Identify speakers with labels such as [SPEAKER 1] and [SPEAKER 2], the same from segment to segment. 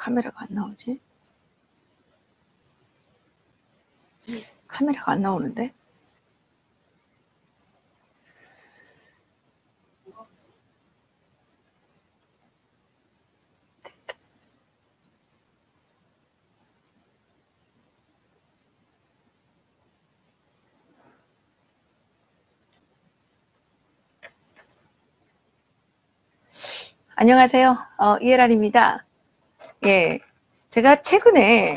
[SPEAKER 1] 카메라가 안 나오지? 카메라가 안 나오는데? 안녕하세요. 이혜란입니다. 예, 제가 최근에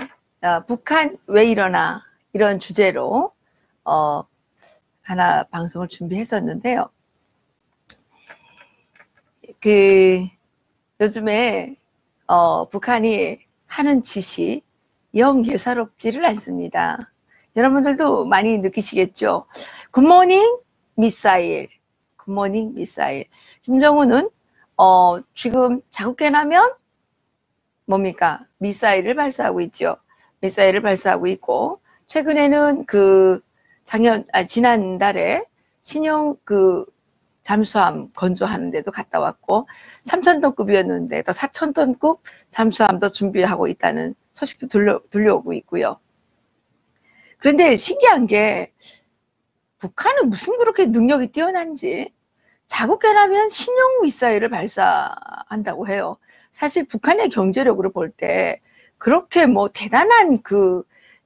[SPEAKER 1] 북한 왜 이러나 이런 주제로 하나 방송을 준비했었는데요. 요즘에 북한이 하는 짓이 영 예사롭지를 않습니다. 여러분들도 많이 느끼시겠죠. 굿모닝 미사일, 굿모닝 미사일. 김정은은 지금 자국해나면 뭡니까? 미사일을 발사하고 있죠. 미사일을 발사하고 있고, 최근에는 지난달에 신형 잠수함 건조하는 데도 갔다 왔고, 3,000톤급이었는데 또 4,000톤급 잠수함도 준비하고 있다는 소식도 들려오고 있고요. 그런데 신기한 게 북한은 무슨 그렇게 능력이 뛰어난지 자국해나면 신형 미사일을 발사한다고 해요. 사실 북한의 경제력으로 볼 때 그렇게 뭐 대단한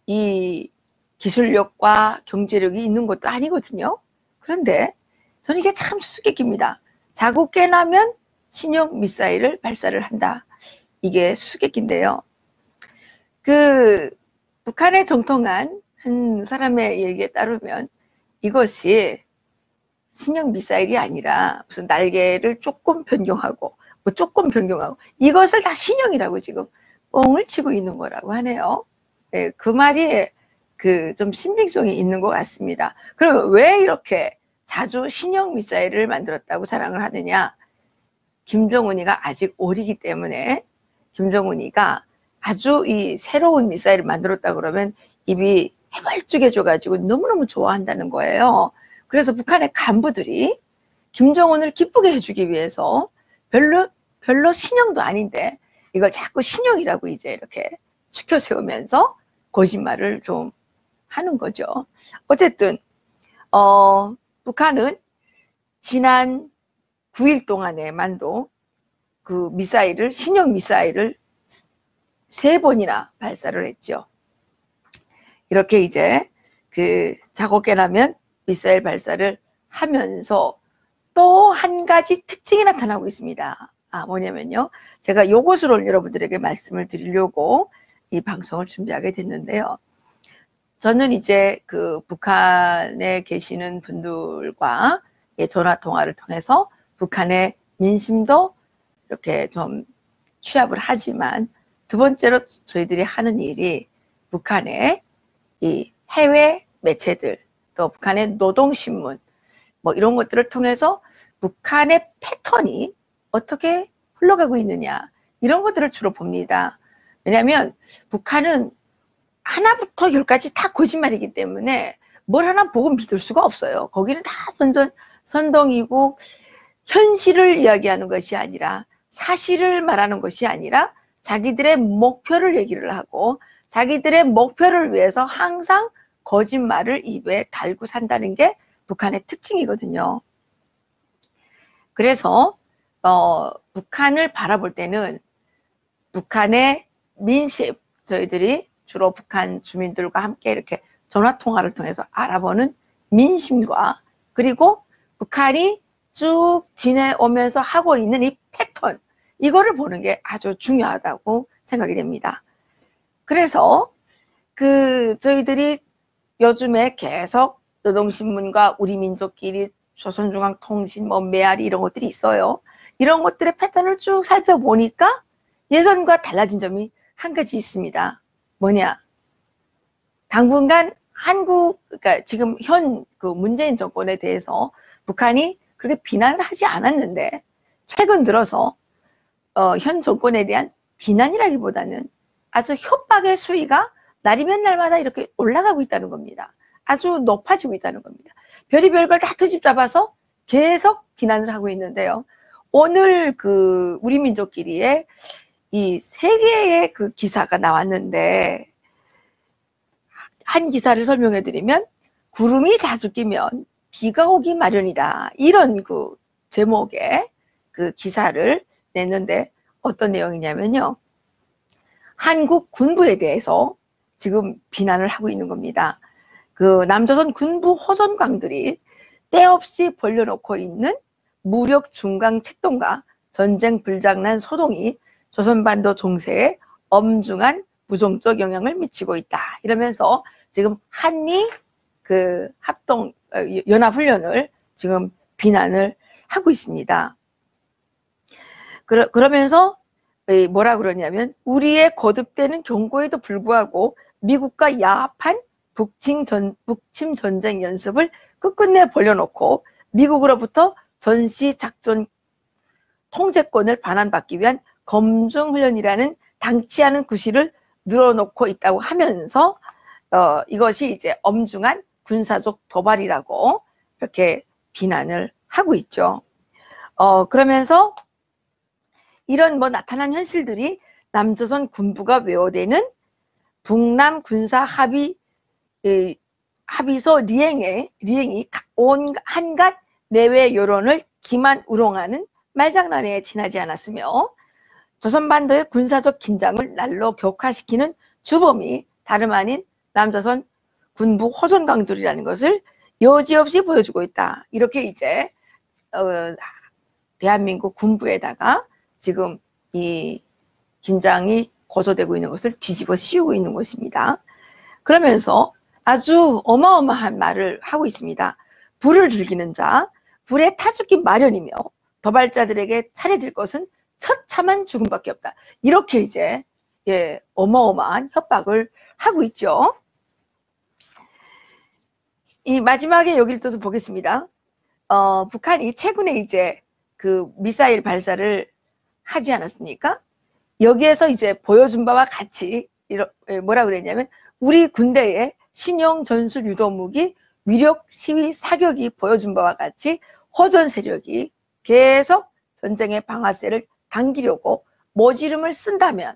[SPEAKER 1] 이 기술력과 경제력이 있는 것도 아니거든요. 그런데 저는 이게 참 수수께끼입니다. 자국해나면 신형 미사일을 발사를 한다. 이게 수수께끼인데요. 북한의 정통한 한 사람의 얘기에 따르면 이것이 신형 미사일이 아니라 무슨 날개를 조금 변경하고 이것을 다 신형이라고 지금 뻥을 치고 있는 거라고 하네요. 네, 그 말이 좀 신빙성이 있는 것 같습니다. 그럼 왜 이렇게 자주 신형 미사일을 만들었다고 자랑을 하느냐? 김정은이가 아직 어리기 때문에 김정은이가 아주 이 새로운 미사일을 만들었다 그러면 입이 해발쭉해져가지고 너무너무 좋아한다는 거예요. 그래서 북한의 간부들이 김정은을 기쁘게 해주기 위해서 별로 신형도 아닌데 이걸 자꾸 신형이라고 이제 이렇게 추켜 세우면서 거짓말을 좀 하는 거죠. 어쨌든 북한은 지난 9일 동안에만도 신형 미사일을 3번이나 발사를 했죠. 이렇게 이제 자국해나면 미사일 발사를 하면서 또 한 가지 특징이 나타나고 있습니다. 뭐냐면요. 제가 요것으로 여러분들에게 말씀을 드리려고 이 방송을 준비하게 됐는데요. 저는 이제 북한에 계시는 분들과 전화 통화를 통해서 북한의 민심도 이렇게 좀 취합을 하지만 두 번째로 저희들이 하는 일이 북한의 이 해외 매체들 또 북한의 노동신문 뭐 이런 것들을 통해서 북한의 패턴이 어떻게 흘러가고 있느냐 이런 것들을 주로 봅니다. 왜냐하면 북한은 하나부터 열까지 다 거짓말이기 때문에 뭘 하나 보고 믿을 수가 없어요. 거기는 다 선동이고 현실을 이야기하는 것이 아니라 사실을 말하는 것이 아니라 자기들의 목표를 얘기를 하고 자기들의 목표를 위해서 항상 거짓말을 입에 달고 산다는 게 북한의 특징이거든요. 그래서 북한을 바라볼 때는 북한의 민심, 저희들이 주로 북한 주민들과 함께 이렇게 전화통화를 통해서 알아보는 민심과 그리고 북한이 쭉 지내오면서 하고 있는 이 패턴, 이거를 보는 게 아주 중요하다고 생각이 됩니다. 그래서 저희들이 요즘에 계속 노동신문과 우리민족끼리 조선중앙통신, 메아리 이런 것들이 있어요. 이런 것들의 패턴을 쭉 살펴보니까 예전과 달라진 점이 한 가지 있습니다. 뭐냐? 당분간 그러니까 지금 현 문재인 정권에 대해서 북한이 그렇게 비난을 하지 않았는데 최근 들어서 현 정권에 대한 비난이라기보다는 아주 협박의 수위가 날이면 날마다 이렇게 올라가고 있다는 겁니다. 아주 높아지고 있다는 겁니다. 별의별 걸 다 트집잡아서 계속 비난을 하고 있는데요. 오늘 우리 민족끼리의 이 세 개의 그 기사가 나왔는데, 한 기사를 설명해 드리면 구름이 자주 끼면 비가 오기 마련이다, 이런 그 제목의 그 기사를 냈는데, 어떤 내용이냐면요, 한국 군부에 대해서 지금 비난을 하고 있는 겁니다. 그 남조선 군부 호전광들이 때없이 벌려놓고 있는 무력 중강 책동과 전쟁 불장난 소동이 조선반도 정세에 엄중한 부정적 영향을 미치고 있다, 이러면서 지금 한미 그 합동 연합훈련을 지금 비난을 하고 있습니다. 그러면서 뭐라 그러냐면, 우리의 거듭되는 경고에도 불구하고 미국과 야합한 북침 전쟁 연습을 끝끝내 벌려놓고 미국으로부터 전시 작전 통제권을 반환받기 위한 검증훈련이라는 당치 않은 구실을 늘어놓고 있다고 하면서 이것이 이제 엄중한 군사적 도발이라고 이렇게 비난을 하고 있죠. 그러면서 이런 뭐 나타난 현실들이 남조선 군부가 외워대는 북남 군사 합의서 리행이 온 한갓 내외 여론을 기만 우롱하는 말장난에 지나지 않았으며, 조선반도의 군사적 긴장을 날로 격화시키는 주범이 다름 아닌 남조선 군부 호전강들이라는 것을 여지없이 보여주고 있다, 이렇게 이제 대한민국 군부에다가 지금 이 긴장이 고조되고 있는 것을 뒤집어 씌우고 있는 것입니다. 그러면서 아주 어마어마한 말을 하고 있습니다. 불을 즐기는 자, 불에 타 죽기 마련이며 도발자들에게 차려질 것은 처참한 죽음밖에 없다, 이렇게 이제 어마어마한 협박을 하고 있죠. 이 마지막에 여기를 또 보겠습니다. 북한이 최근에 이제 그 미사일 발사를 하지 않았습니까? 여기에서 이제 보여준 바와 같이 뭐라 그랬냐면, 우리 군대의 신형 전술 유도무기 위력 시위 사격이 보여준 바와 같이 호전 세력이 계속 전쟁의 방아쇠를 당기려고 모지름을 쓴다면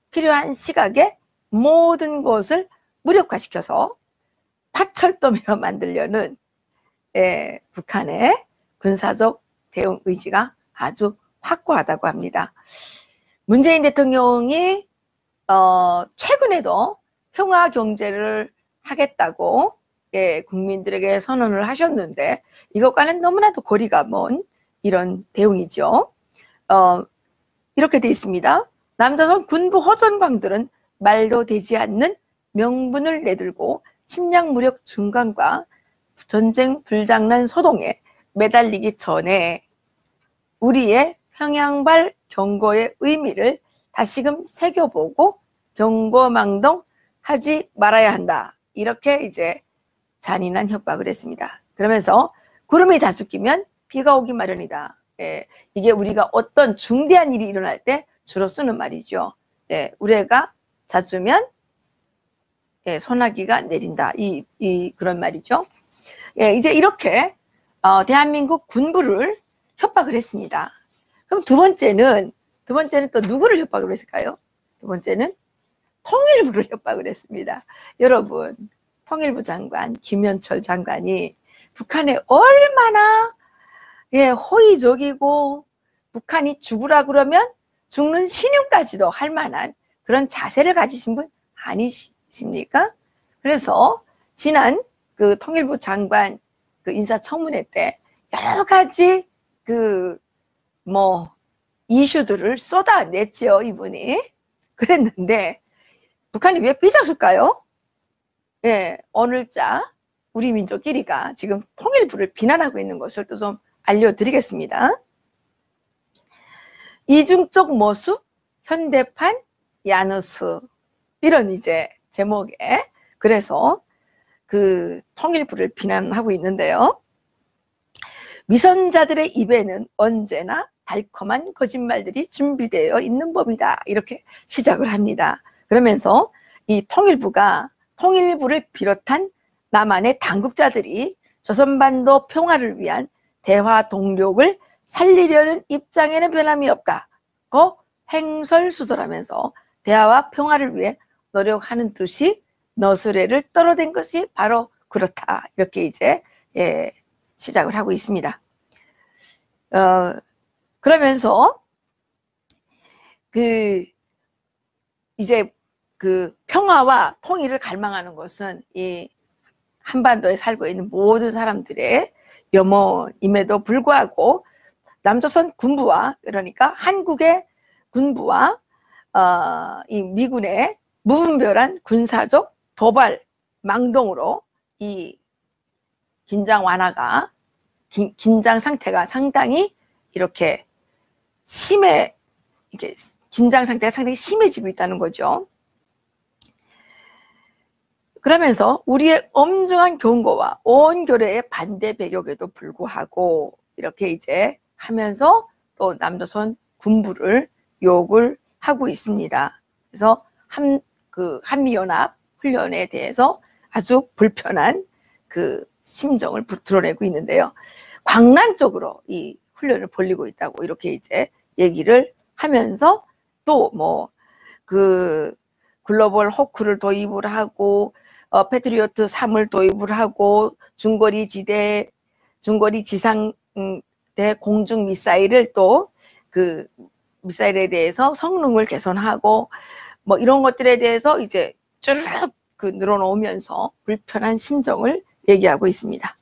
[SPEAKER 1] 필요한 시각에 모든 것을 무력화시켜서 파철도매로 만들려는 북한의 군사적 대응 의지가 아주 확고하다고 합니다. 문재인 대통령이 최근에도 평화 경제를 하겠다고 국민들에게 선언을 하셨는데, 이것과는 너무나도 거리가 먼 이런 대응이죠. 이렇게 돼 있습니다. 남조선 군부 호전광들은 말도 되지 않는 명분을 내들고 침략 무력 중강과 전쟁 불장난 소동에 매달리기 전에 우리의 평양발 경고의 의미를 다시금 새겨보고 경고망동 하지 말아야 한다, 이렇게 이제 잔인한 협박을 했습니다. 그러면서 구름이 자주 끼면 비가 오기 마련이다. 이게 우리가 어떤 중대한 일이 일어날 때 주로 쓰는 말이죠. 우레가 잦으면 소나기가 내린다, 그런 말이죠. 이제 이렇게 대한민국 군부를 협박을 했습니다. 그럼 두 번째는 또 누구를 협박을 했을까요? 두 번째는 통일부를 협박을 했습니다. 여러분, 통일부 장관 김현철 장관이 북한에 얼마나 호의적이고 북한이 죽으라 그러면 죽는 신용까지도 할 만한 그런 자세를 가지신 분 아니십니까? 그래서 지난 그 통일부 장관 그 인사청문회 때 여러 가지 이슈들을 쏟아냈죠, 이분이. 그랬는데 북한이 왜 삐졌을까요? 오늘자 우리 민족끼리가 지금 통일부를 비난하고 있는 것을 또 좀 알려드리겠습니다. 이중적 모습, 현대판, 야너스, 이런 이제 제목에 그래서 그 통일부를 비난하고 있는데요. 위선자들의 입에는 언제나 달콤한 거짓말들이 준비되어 있는 법이다, 이렇게 시작을 합니다. 그러면서 이 통일부를 비롯한 남한의 당국자들이 조선반도 평화를 위한 대화 동력을 살리려는 입장에는 변함이 없다고 횡설수설하면서 대화와 평화를 위해 노력하는 듯이 너스레를 떨어댄 것이 바로 그렇다. 이렇게 이제 시작을 하고 있습니다. 그러면서 이제 평화와 통일을 갈망하는 것은 이 한반도에 살고 있는 모든 사람들의 염원임에도 불구하고 남조선 군부와, 그러니까 한국의 군부와 이 미군의 무분별한 군사적 도발 망동으로 이 긴장 완화가 긴장 상태가 상당히 이렇게 이렇게 긴장 상태가 상당히 심해지고 있다는 거죠. 그러면서 우리의 엄중한 경고와 온 교례의 반대 배격에도 불구하고 이렇게 이제 하면서 또 남조선 군부를 욕을 하고 있습니다. 그래서 한미연합 훈련에 대해서 아주 불편한 심정을 드러내고 있는데요. 광란적으로 이 훈련을 벌이고 있다고 이렇게 이제 얘기를 하면서 또 글로벌 호크를 도입을 하고 패트리어트 3을 도입을 하고 중거리 지상대 공중 미사일을 또 미사일에 대해서 성능을 개선하고 이런 것들에 대해서 이제 쭉 늘어놓으면서 불편한 심정을 얘기하고 있습니다.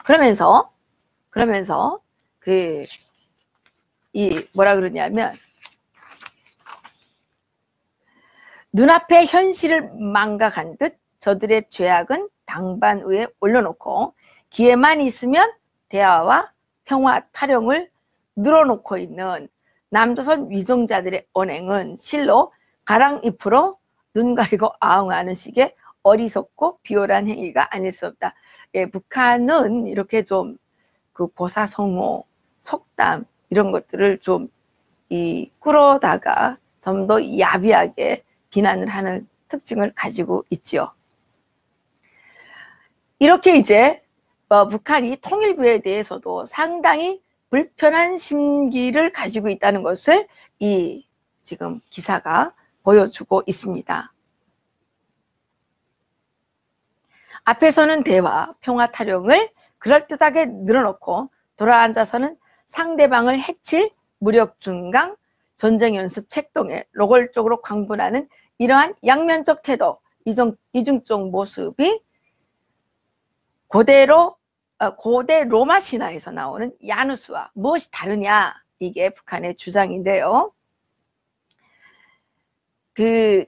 [SPEAKER 1] 그러면서 뭐라 그러냐면 눈앞에 현실을 망각한 듯 저들의 죄악은 당반 위에 올려놓고 기회만 있으면 대화와 평화 타령을 늘어놓고 있는 남조선 위정자들의 언행은 실로 가랑잎으로 눈 가리고 아웅하는 식의 어리석고 비열한 행위가 아닐 수 없다. 북한은 이렇게 좀 고사성어, 속담 이런 것들을 좀 끌어다가 좀 더 야비하게 비난을 하는 특징을 가지고 있죠. 이렇게 이제 북한이 통일부에 대해서도 상당히 불편한 심기를 가지고 있다는 것을 지금 기사가 보여주고 있습니다. 앞에서는 대화, 평화 타령을 그럴듯하게 늘어놓고 돌아앉아서는 상대방을 해칠 무력 증강, 전쟁 연습 책동에 노골적으로 광분하는 이러한 양면적 태도, 이중적 모습이 고대 로마 신화에서 나오는 야누스와 무엇이 다르냐, 이게 북한의 주장인데요.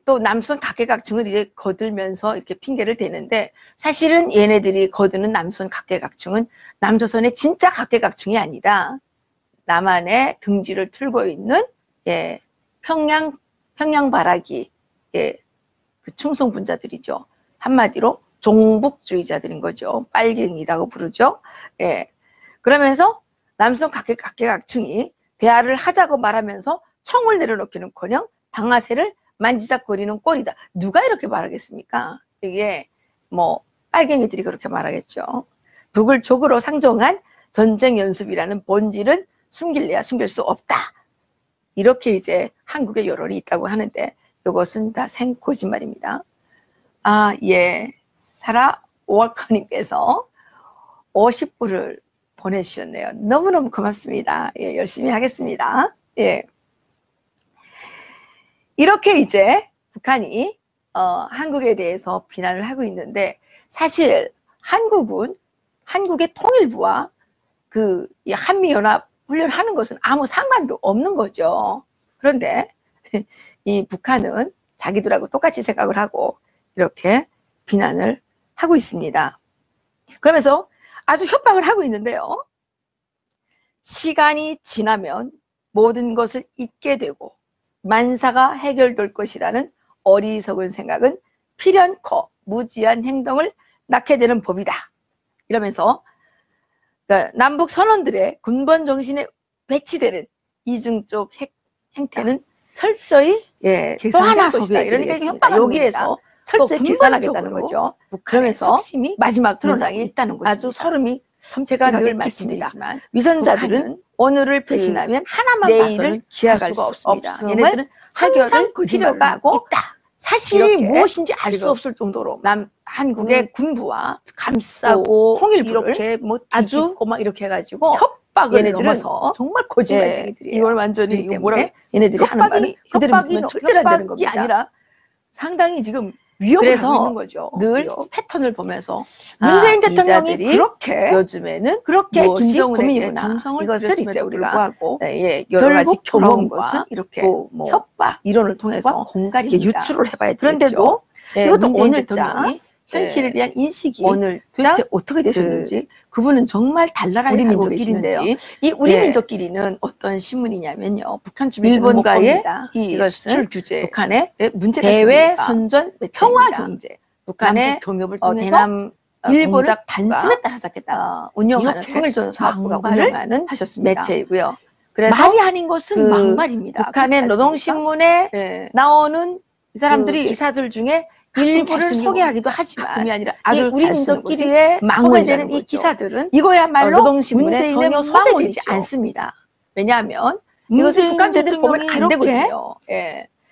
[SPEAKER 1] 또 남선 각계각층을 이제 거들면서 이렇게 핑계를 대는데, 사실은 얘네들이 거드는 남선 각계각층은 남조선의 진짜 각계각층이 아니라 남한의 등지를 틀고 있는 평양 바라기 충성분자들이죠. 한마디로 종북주의자들인 거죠. 빨갱이라고 부르죠. 그러면서 남선 각계각층이 대화를 하자고 말하면서 총을 내려놓기는커녕 방아쇠를 만지작거리는 꼴이다. 누가 이렇게 말하겠습니까? 이게 빨갱이들이 그렇게 말하겠죠. 북을 적으로 상정한 전쟁 연습이라는 본질은 숨길래야 숨길 수 없다. 이렇게 이제 한국의 여론이 있다고 하는데 이것은 다 생거짓말입니다. 사라 오월커님께서 50불을 보내주셨네요. 너무너무 고맙습니다. 열심히 하겠습니다. 이렇게 이제 북한이 한국에 대해서 비난을 하고 있는데, 사실 한국의 통일부와 이 한미연합 훈련하는 것은 아무 상관도 없는 거죠. 그런데 이 북한은 자기들하고 똑같이 생각을 하고 이렇게 비난을 하고 있습니다. 그러면서 아주 협박을 하고 있는데요. 시간이 지나면 모든 것을 잊게 되고 만사가 해결될 것이라는 어리석은 생각은 필연코 무지한 행동을 낳게 되는 법이다. 이러면서 남북 선원들의 군번 정신에 배치되는 이중적 행태는 철저히 또 하나 속에, 그러니까 여기에서 철저히 계산하겠다는 거죠. 그러면서 마지막 문장이 있다는 것입니다. 아주 소름이 제가 늘 말씀드리지만 위선자들은 오늘을 배신하면 내일을 기약할 수 없습니다. 얘네들은 사결을 거짓말하고 있다. 사실이 무엇인지 알 수 없을 정도로 한국의 군부와 감싸고 통일부를 이렇게 뭐 아주 막 이렇게 해가지고 협박을 넘어서 정말 거짓말쟁이들이에요. 이걸 완전히 뭐라 얘네들이 하는 말은 그대로 믿으면 절대로 안 되는 겁니다. 아니라 상당히 지금 위협을 하고 있는 거죠. 늘 패턴을 보면서 문재인 대통령이 그렇게 요즘에는 그렇게 김정은에게 정성을 이것을 이제 우리가 여러 가지 경험과 이렇게 뭐 협박 이론을 통해서 유추를 해봐야 되겠죠. 그런데도 이것도 문재인 대통령이 현실에 대한 인식이 오늘 도대체 어떻게 되셨는지 그분은 정말 달나라에 살고 계시는데요. 이 우리 민족끼리는 어떤 신문이냐면요. 북한 주민 일본과의 이 수출 규제, 북한의 문제가 대외 선전 평화 경제, 북한의 경협을 통해서 대남 일본을 단숨에 따라잡겠다 운영하는 통일전 사업부가 운영하는 매체이고요. 그래서 말이 아닌 것은 막말입니다. 북한의 노동신문에 나오는 이 사람들이 기사들 중에 일부를 소개하기도 하지만 아니라 아주 우리 민족끼리의 소개되는 이 기사들은 이거야말로 노동신문에 전혀 소개되지 않습니다. 왜냐하면 이것은 북한제들 보면 안 되거든요.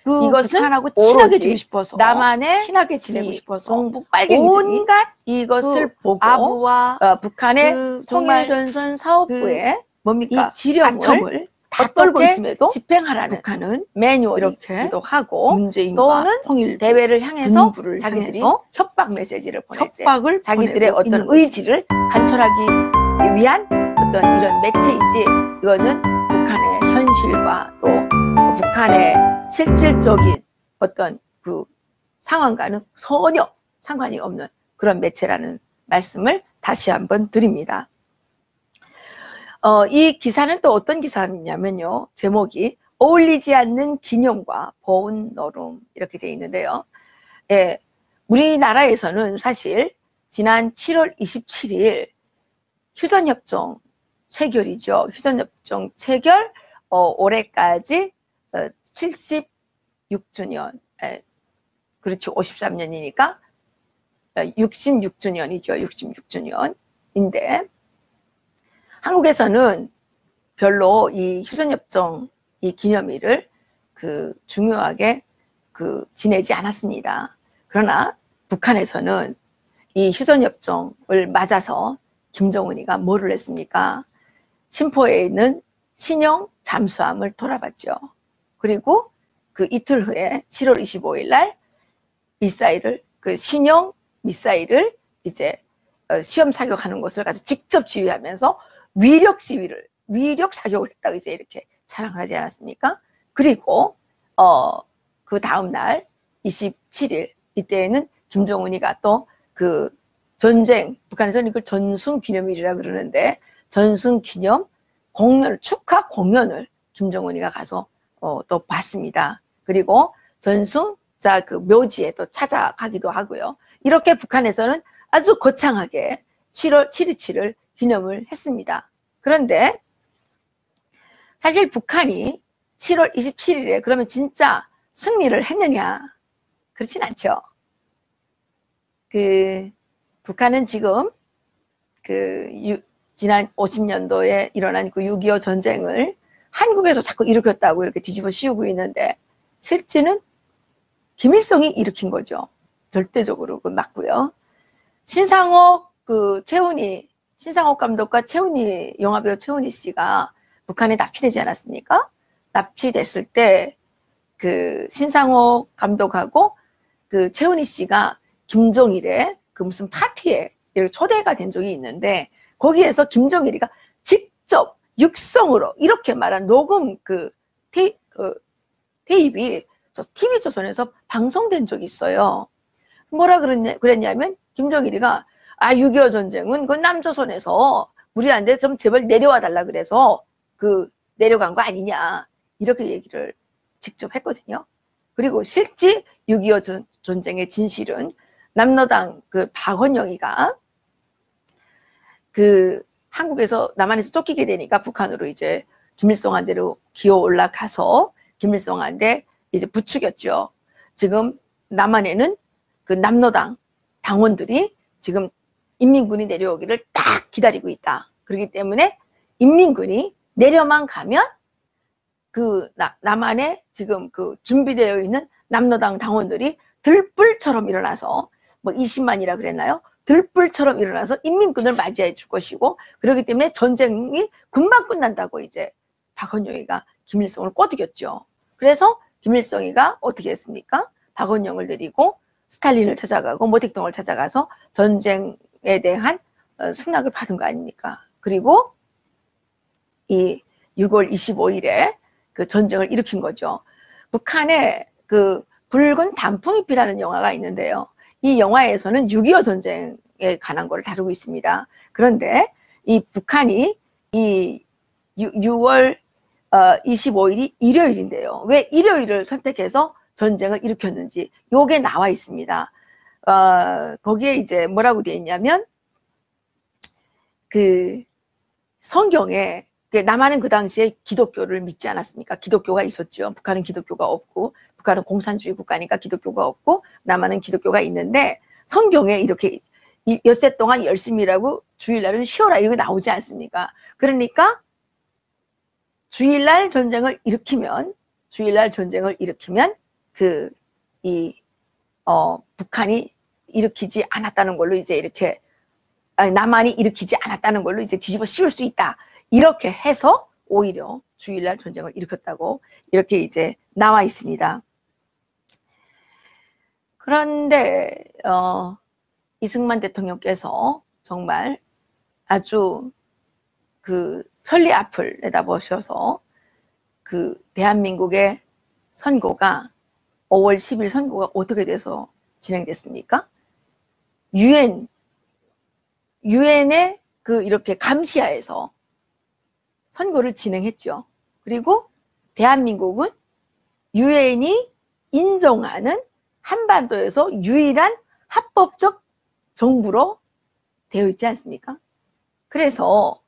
[SPEAKER 1] 이것은 북한하고 친하게 지내고 싶어서 남한에 친하게 지내고 싶어서 동북 빨갱이들이 온갖 이것을 보고 아부와 북한의 통일전선 사업부의 뭡니까 지령을 다 떨고 있음에도 집행하라는 북한은 매뉴얼이 이렇게도 하고 문재인과 통일 대회를 향해서 자기들이 협박 메시지를 보낼 때 자기들의 어떤 의지를 관철하기 위한 어떤 이런 매체이지 이거는 북한의 현실과 또 북한의 실질적인 어떤 그 상황과는 전혀 상관이 없는 그런 매체라는 말씀을 다시 한번 드립니다. 이 기사는 또 어떤 기사냐면요. 제목이 어울리지 않는 기념과 보은 노름 이렇게 되어 있는데요. 우리나라에서는 사실 지난 7월 27일 휴전협정 체결이죠. 휴전협정 체결 올해까지 76주년 그렇죠. 53년이니까 66주년이죠. 66주년인데 한국에서는 별로 이 휴전협정 이 기념일을 중요하게 지내지 않았습니다. 그러나 북한에서는 이 휴전협정을 맞아서 김정은이가 뭐를 했습니까? 신포에 있는 신형 잠수함을 돌아봤죠. 그리고 그 이틀 후에 7월 25일 날 미사일을 신형 미사일을 이제 시험 사격하는 것을 가서 직접 지휘하면서 위력 사격을 했다고 이제 이렇게 자랑을 하지 않았습니까? 그리고 그 다음 날 27일 이때에는 김정은이가 또 그 전쟁 북한에서는 이걸 전승기념일이라 그러는데 전승기념 공연 축하 공연을 김정은이가 가서 또 봤습니다. 그리고 전승자 그 묘지에 또 찾아가기도 하고요. 이렇게 북한에서는 아주 거창하게 7월 7.27을 기념을 했습니다. 그런데 사실 북한이 7월 27일에 그러면 진짜 승리를 했느냐? 그렇진 않죠. 북한은 지금 지난 50년도에 일어난 6.25 전쟁을 한국에서 자꾸 일으켰다고 이렇게 뒤집어 씌우고 있는데 실제는 김일성이 일으킨 거죠. 절대적으로 맞고요. 신상옥 신상옥 감독과 영화배우 최훈희 씨가 북한에 납치되지 않았습니까? 납치됐을 때 신상옥 감독하고 최훈희 씨가 김정일의 무슨 파티에 초대가 된 적이 있는데 거기에서 김정일이가 직접 육성으로 이렇게 말한 녹음 테이프이 TV조선에서 방송된 적이 있어요. 뭐라 그랬냐면 김정일이가 6.25 전쟁은 그 남조선에서 우리한테 좀 제발 내려와 달라 그래서 내려간 거 아니냐 이렇게 얘기를 직접 했거든요. 그리고 실제 6.25 전쟁의 진실은 남로당 박원영이가 한국에서 남한에서 쫓기게 되니까 북한으로 이제 김일성한테로 기어 올라가서 김일성한테 이제 부추겼죠. 지금 남한에는 남로당 당원들이 지금 인민군이 내려오기를 딱 기다리고 있다. 그렇기 때문에 인민군이 내려만 가면 그 남한에 지금 그 준비되어 있는 남로당 당원들이 들불처럼 일어나서 뭐 20만이라 그랬나요? 들불처럼 일어나서 인민군을 맞이해 줄 것이고, 그렇기 때문에 전쟁이 금방 끝난다고 이제 박헌영이가 김일성을 꼬드겼죠. 그래서 김일성이가 어떻게 했습니까? 박헌영을 데리고 스탈린을 찾아가고 모택동을 찾아가서 전쟁에 대한 승낙을 받은 거 아닙니까? 그리고 이 6월 25일에 그 전쟁을 일으킨 거죠. 북한에 그 붉은 단풍잎이라는 영화가 있는데요. 이 영화에서는 6.25 전쟁에 관한 거를 다루고 있습니다. 그런데 이 북한이 이 6월 25일이 일요일인데요. 왜 일요일을 선택해서 전쟁을 일으켰는지 요게 나와 있습니다. 거기에 이제 뭐라고 되어 있냐면 그 성경에 남한은 그 당시에 기독교를 믿지 않았습니까? 기독교가 있었죠. 북한은 기독교가 없고, 북한은 공산주의 국가니까 기독교가 없고, 남한은 기독교가 있는데 성경에 이렇게 엿새 동안 열심히 일하고 주일날은 쉬어라 이거 나오지 않습니까? 그러니까 주일날 전쟁을 일으키면 북한이 일으키지 않았다는 걸로 이제 이렇게 남한이 일으키지 않았다는 걸로 이제 뒤집어 씌울 수 있다. 이렇게 해서 오히려 주일날 전쟁을 일으켰다고 이렇게 이제 나와 있습니다. 그런데 이승만 대통령께서 정말 아주 그 천리 앞을 내다보셔서 그 대한민국의 선거가 5월 10일 선거가 어떻게 돼서 진행됐습니까? 유엔의 그 이렇게 감시하에서 선거를 진행했죠. 그리고 대한민국은 유엔이 인정하는 한반도에서 유일한 합법적 정부로 되어 있지 않습니까? 그래서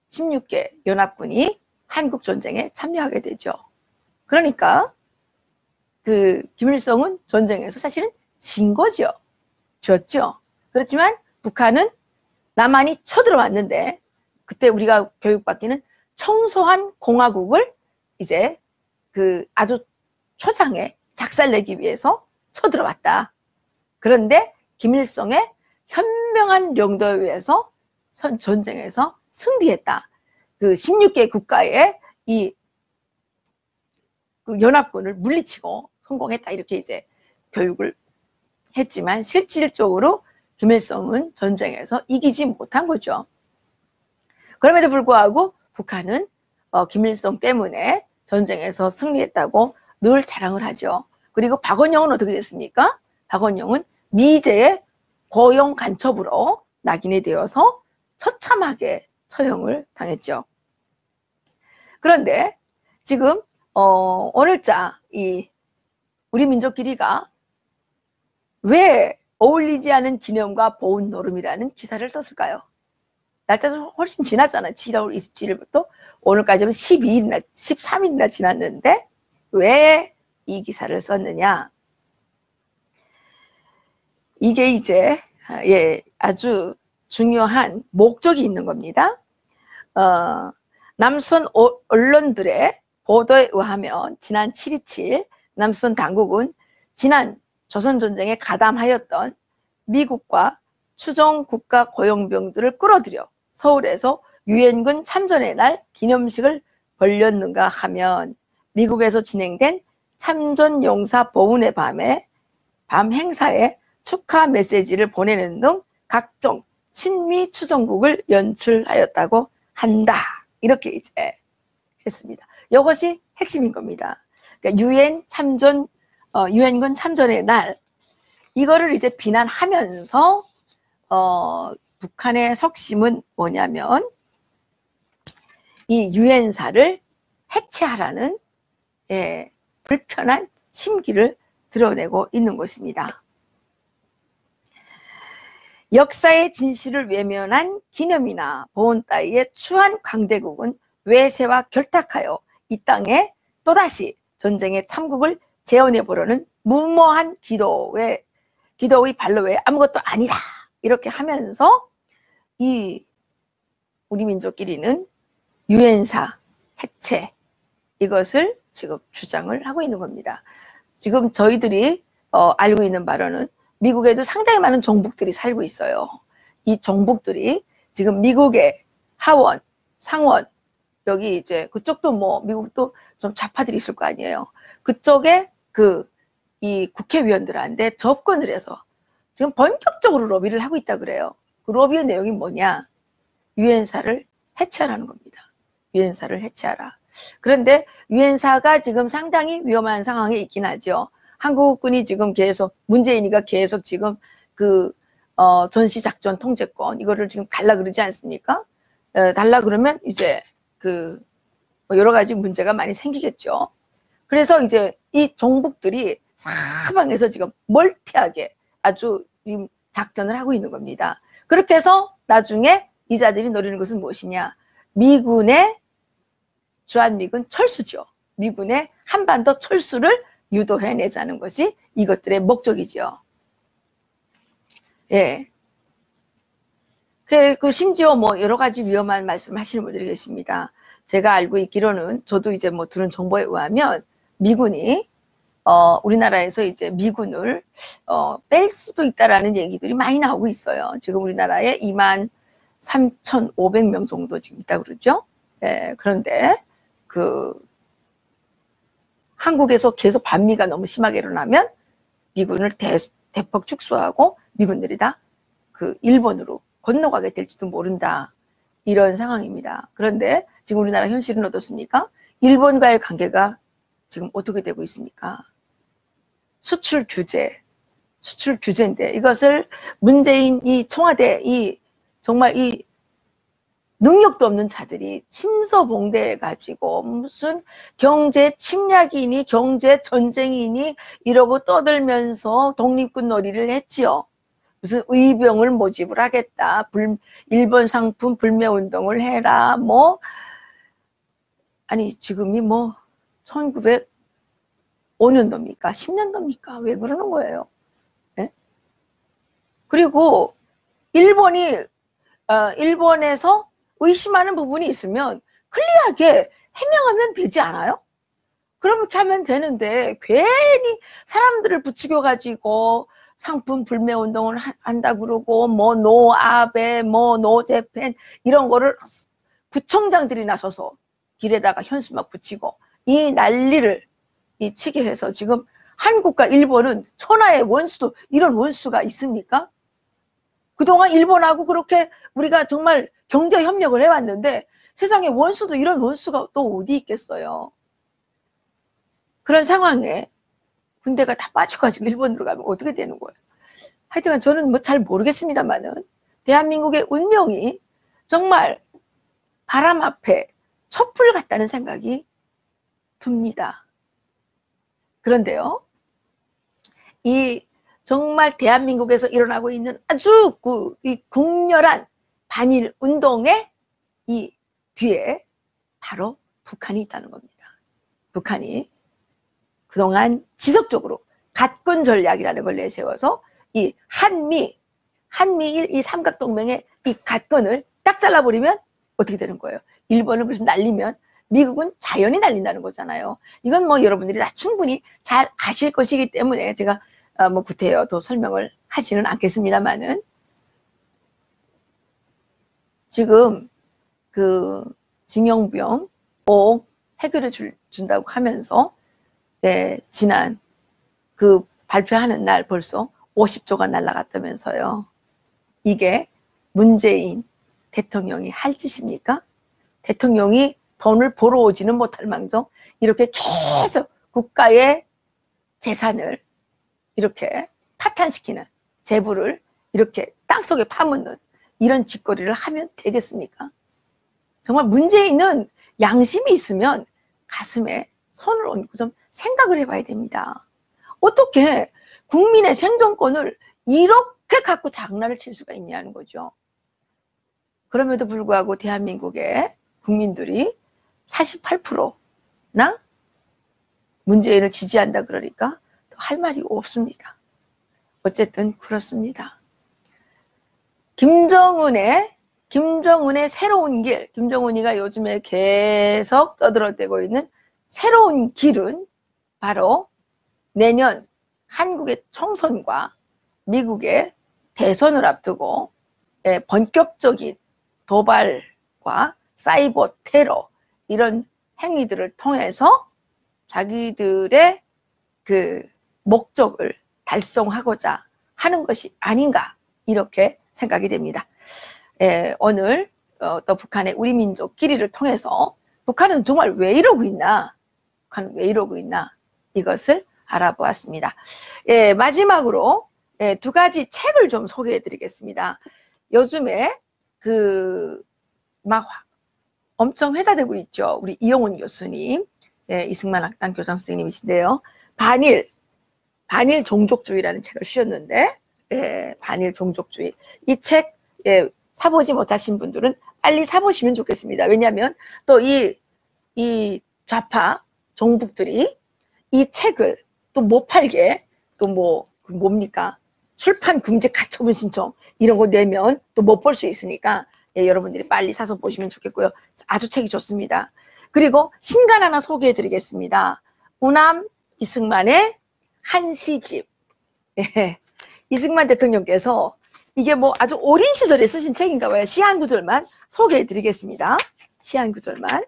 [SPEAKER 1] 16개 연합군이 한국전쟁에 참여하게 되죠. 그러니까 그 김일성은 전쟁에서 사실은 진 거죠. 졌죠. 그렇지만 북한은 남한이 쳐들어왔는데 그때 우리가 교육받기는 청소한 공화국을 이제 그 아주 초장에 작살내기 위해서 쳐들어왔다. 그런데 김일성의 현명한 용도에 의해서 전쟁에서 승리했다. 그 16개 국가의 이 그 연합군을 물리치고 성공했다. 이렇게 이제 교육을 했지만 실질적으로 김일성은 전쟁에서 이기지 못한 거죠. 그럼에도 불구하고 북한은 김일성 때문에 전쟁에서 승리했다고 늘 자랑을 하죠. 그리고 박헌영은 어떻게 됐습니까? 박헌영은 미제의 고용 간첩으로 낙인이 되어서 처참하게 처형을 당했죠. 그런데 지금 오늘자 이 우리 민족끼리가 왜 어울리지 않은 기념과 보훈 노름이라는 기사를 썼을까요? 날짜도 훨씬 지났잖아요. 7월 27일부터 오늘까지는 12일이나 13일이나 지났는데 왜 이 기사를 썼느냐? 이게 이제 아주 중요한 목적이 있는 겁니다. 남선 언론들의 보도에 의하면 지난 7.27 남선 당국은 지난 조선전쟁에 가담하였던 미국과 추종국가 고용병들을 끌어들여 서울에서 유엔군 참전의 날 기념식을 벌였는가 하면 미국에서 진행된 참전용사 보훈의 밤 행사에 축하 메시지를 보내는 등 각종 친미 추종국을 연출하였다고 한다. 이렇게 이제 했습니다. 이것이 핵심인 겁니다. 그러니까 유엔군 참전의 날 이거를 이제 비난하면서 북한의 석심은 뭐냐면 이 유엔사를 해체하라는 불편한 심기를 드러내고 있는 것입니다. 역사의 진실을 외면한 기념이나 보훈 따위의 추한 강대국은 외세와 결탁하여 이 땅에 또다시 전쟁의 참국을 재현해 보려는 무모한 기도의 발로 외에 아무것도 아니다. 이렇게 하면서 이 우리 민족끼리는 유엔사 해체 이것을 지금 주장을 하고 있는 겁니다. 지금 저희들이 알고 있는 바로는 미국에도 상당히 많은 종북들이 살고 있어요. 이 종북들이 지금 미국의 하원, 상원, 여기 이제 그쪽도 뭐 미국도 좀 좌파들이 있을 거 아니에요. 그쪽에 이 국회의원들한테 접근을 해서 지금 본격적으로 로비를 하고 있다 그래요. 그 로비의 내용이 뭐냐? 유엔사를 해체하라는 겁니다. 유엔사를 해체하라. 그런데 유엔사가 지금 상당히 위험한 상황에 있긴 하죠. 한국군이 지금 계속 문재인이가 계속 지금 전시작전 통제권 이거를 지금 달라 그러지 않습니까? 달라 그러면 이제 여러 가지 문제가 많이 생기겠죠. 그래서 이제 이 종북들이 사방에서 지금 멀티하게 아주 작전을 하고 있는 겁니다. 그렇게 해서 나중에 이 자들이 노리는 것은 무엇이냐? 미군의 주한미군 철수죠. 미군의 한반도 철수를 유도해내자는 것이 이것들의 목적이죠. 예. 심지어 뭐 여러 가지 위험한 말씀 하시는 분들이 계십니다. 제가 알고 있기로는 저도 이제 뭐 들은 정보에 의하면 미군이 우리나라에서 이제 미군을 뺄 수도 있다라는 얘기들이 많이 나오고 있어요. 지금 우리나라에 23,500명 정도 지금 있다고 그러죠. 예, 그런데 한국에서 계속 반미가 너무 심하게 일어나면 미군을 대폭 축소하고 미군들이 다 일본으로 건너가게 될지도 모른다. 이런 상황입니다. 그런데 지금 우리나라 현실은 어떻습니까? 일본과의 관계가 지금 어떻게 되고 있습니까? 수출 규제인데 이것을 문재인 이 청와대 정말 이 능력도 없는 자들이 침서봉대해 가지고 무슨 경제 침략이니 경제 전쟁이니 이러고 떠들면서 독립군 놀이를 했지요. 무슨 의병을 모집을 하겠다. 일본 상품 불매 운동을 해라. 아니 지금이 1905년도입니까? 10년도입니까? 왜 그러는 거예요? 네? 그리고 일본에서 의심하는 부분이 있으면 클리어하게 해명하면 되지 않아요? 그렇게 하면 되는데 괜히 사람들을 부추겨가지고 상품 불매 운동을 한다 그러고 노 아베 노 재팬 이런 거를 구청장들이 나서서 길에다가 현수막 붙이고 이 난리를 치게 해서 지금 한국과 일본은 천하의 원수도 이런 원수가 있습니까? 그동안 일본하고 그렇게 우리가 정말 경제 협력을 해왔는데 세상에 원수도 이런 원수가 또 어디 있겠어요. 그런 상황에 군대가 다 빠져가지고 일본으로 가면 어떻게 되는 거예요. 하여튼 저는 잘 모르겠습니다만은 대한민국의 운명이 정말 바람 앞에 촛불 같다는 생각이 듭니다. 그런데요, 정말 대한민국에서 일어나고 있는 아주 이 국렬한 반일 운동의 이 뒤에 바로 북한이 있다는 겁니다. 북한이 그동안 지속적으로 갓군 전략이라는 걸 내세워서 이 한미일 이 삼각동맹의 이 갓군을 딱 잘라버리면 어떻게 되는 거예요? 일본을 무슨 날리면 미국은 자연히 날린다는 거잖아요. 이건 여러분들이 다 충분히 잘 아실 것이기 때문에 제가 구태여 더 설명을 하지는 않겠습니다만은 지금 징용병 꼭 해결해 준다고 하면서 지난 발표하는 날 벌써 50조가 날아갔다면서요. 이게 문재인 대통령이 할 짓입니까? 대통령이 돈을 벌어 오지는 못할 망정 이렇게 계속 국가의 재산을 이렇게 파탄시키는 재부를 이렇게 땅속에 파묻는 이런 짓거리를 하면 되겠습니까? 정말 문재인은 양심이 있으면 가슴에 손을 얹고 좀 생각을 해봐야 됩니다. 어떻게 국민의 생존권을 이렇게 갖고 장난을 칠 수가 있냐는 거죠. 그럼에도 불구하고 대한민국의 국민들이 48%나 문재인을 지지한다 그러니까 할 말이 없습니다. 어쨌든 그렇습니다. 김정은의 새로운 길, 김정은이가 요즘에 계속 떠들어대고 있는 새로운 길은 바로 내년 한국의 총선과 미국의 대선을 앞두고 본격적인 도발과 사이버 테러 이런 행위들을 통해서 자기들의 그 목적을 달성하고자 하는 것이 아닌가 이렇게 생각이 됩니다. 오늘 또 북한의 우리 민족 길이를 통해서 북한은 정말 왜 이러고 있나, 북한은 왜 이러고 있나 이것을 알아보았습니다. 마지막으로 두 가지 책을 좀 소개해 드리겠습니다. 요즘에 막 엄청 회자되고 있죠. 우리 이용훈 교수님, 이승만 학당 교장 선생님이신데요. 반일 종족주의라는 책을 쓰셨는데, 반일 종족주의. 이 책, 사보지 못하신 분들은 빨리 사보시면 좋겠습니다. 왜냐하면 또 이 좌파 종북들이 이 책을 또 못 팔게, 또 뭡니까? 출판 금지 가처분 신청, 이런 거 내면 또 못 볼 수 있으니까, 여러분들이 빨리 사서 보시면 좋겠고요. 아주 책이 좋습니다. 그리고 신간 하나 소개해 드리겠습니다. 우남 이승만의 한시집. 이승만 대통령께서 이게 아주 어린 시절에 쓰신 책인가 봐요. 시 한 구절만 소개해 드리겠습니다. 시 한 구절만.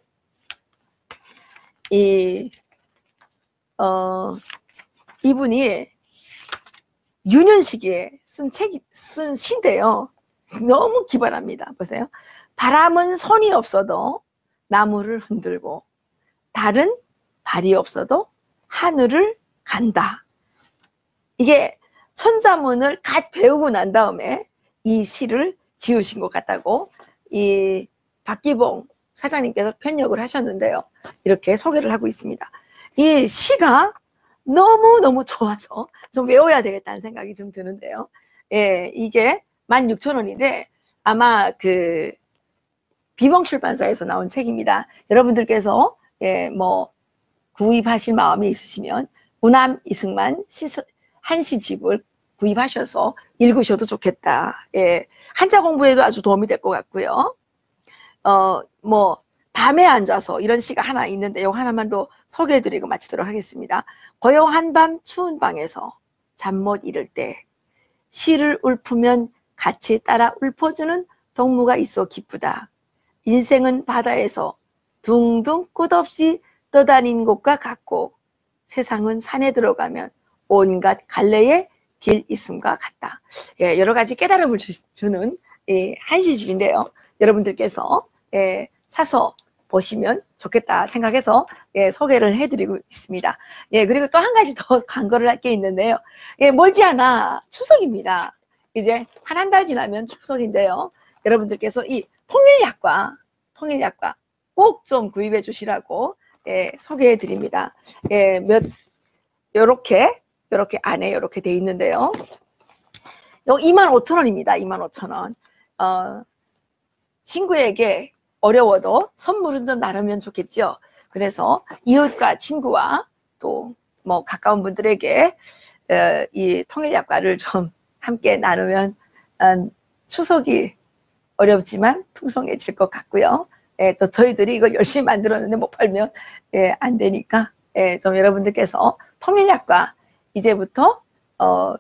[SPEAKER 1] 이분이 유년시기에 쓴 시인데요. 너무 기발합니다. 보세요. 바람은 손이 없어도 나무를 흔들고 달은 발이 없어도 하늘을 간다. 이게 천자문을 갓 배우고 난 다음에 이 시를 지으신 것 같다고 이 박기봉 사장님께서 편력을 하셨는데요. 이렇게 소개를 하고 있습니다. 이 시가 너무너무 좋아서 좀 외워야 되겠다는 생각이 좀 드는데요. 이게 16,000원인데 아마 비봉 출판사에서 나온 책입니다. 여러분들께서 구입하실 마음이 있으시면 우남 이승만 한시집을 구입하셔서 읽으셔도 좋겠다. 한자 공부에도 아주 도움이 될 것 같고요. 밤에 앉아서 이런 시가 하나 있는데 이거 하나만 더 소개해드리고 마치도록 하겠습니다. 고요한 밤 추운 방에서 잠 못 이룰 때 시를 읊으면 같이 따라 읊어주는 동무가 있어 기쁘다. 인생은 바다에서 둥둥 끝없이 떠다닌 것과 같고 세상은 산에 들어가면 온갖 갈래의 길 있음과 같다. 여러 가지 깨달음을 주는 한시집인데요. 여러분들께서 사서 보시면 좋겠다 생각해서 소개를 해드리고 있습니다. 그리고 또 한 가지 더 간거를 할 게 있는데요. 멀지 않아 추석입니다. 이제 한 달 지나면 추석인데요. 여러분들께서 이 통일약과 꼭 좀 구입해 주시라고 소개해 드립니다. 요렇게 안에 요렇게 돼 있는데요. 요 25,000원입니다. 25,000원. 친구에게 어려워도 선물은 좀 나누면 좋겠죠. 그래서 이웃과 친구와 또 가까운 분들에게 이 통일약과를 좀 함께 나누면 추석이 어렵지만 풍성해질 것 같고요. 또 저희들이 이걸 열심히 만들었는데 못 팔면 안 되니까 좀 여러분들께서 통일약과 이제부터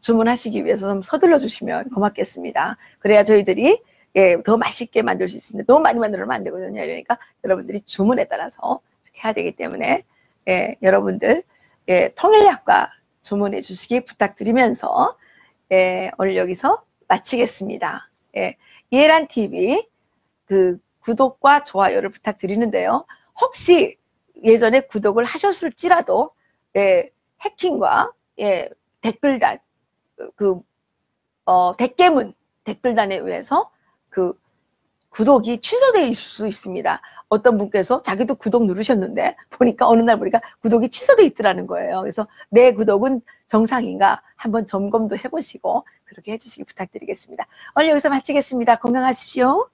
[SPEAKER 1] 주문하시기 위해서 좀 서둘러 주시면 고맙겠습니다. 그래야 저희들이 더 맛있게 만들 수 있습니다. 너무 많이 만들면 안 되거든요. 그러니까 여러분들이 주문에 따라서 이렇게 해야 되기 때문에 여러분들 통일약과 주문해 주시기 부탁드리면서 오늘 여기서 마치겠습니다. 이해란TV 구독과 좋아요를 부탁드리는데요. 혹시 예전에 구독을 하셨을지라도 해킹과 댓글단 댓개문 댓글단에 의해서 구독이 취소되어 있을 수 있습니다. 어떤 분께서 자기도 구독 누르셨는데 보니까 어느 날 보니까 구독이 취소되어 있더라는 거예요. 그래서 내 구독은 정상인가 한번 점검도 해보시고 그렇게 해주시기 부탁드리겠습니다. 오늘 여기서 마치겠습니다. 건강하십시오.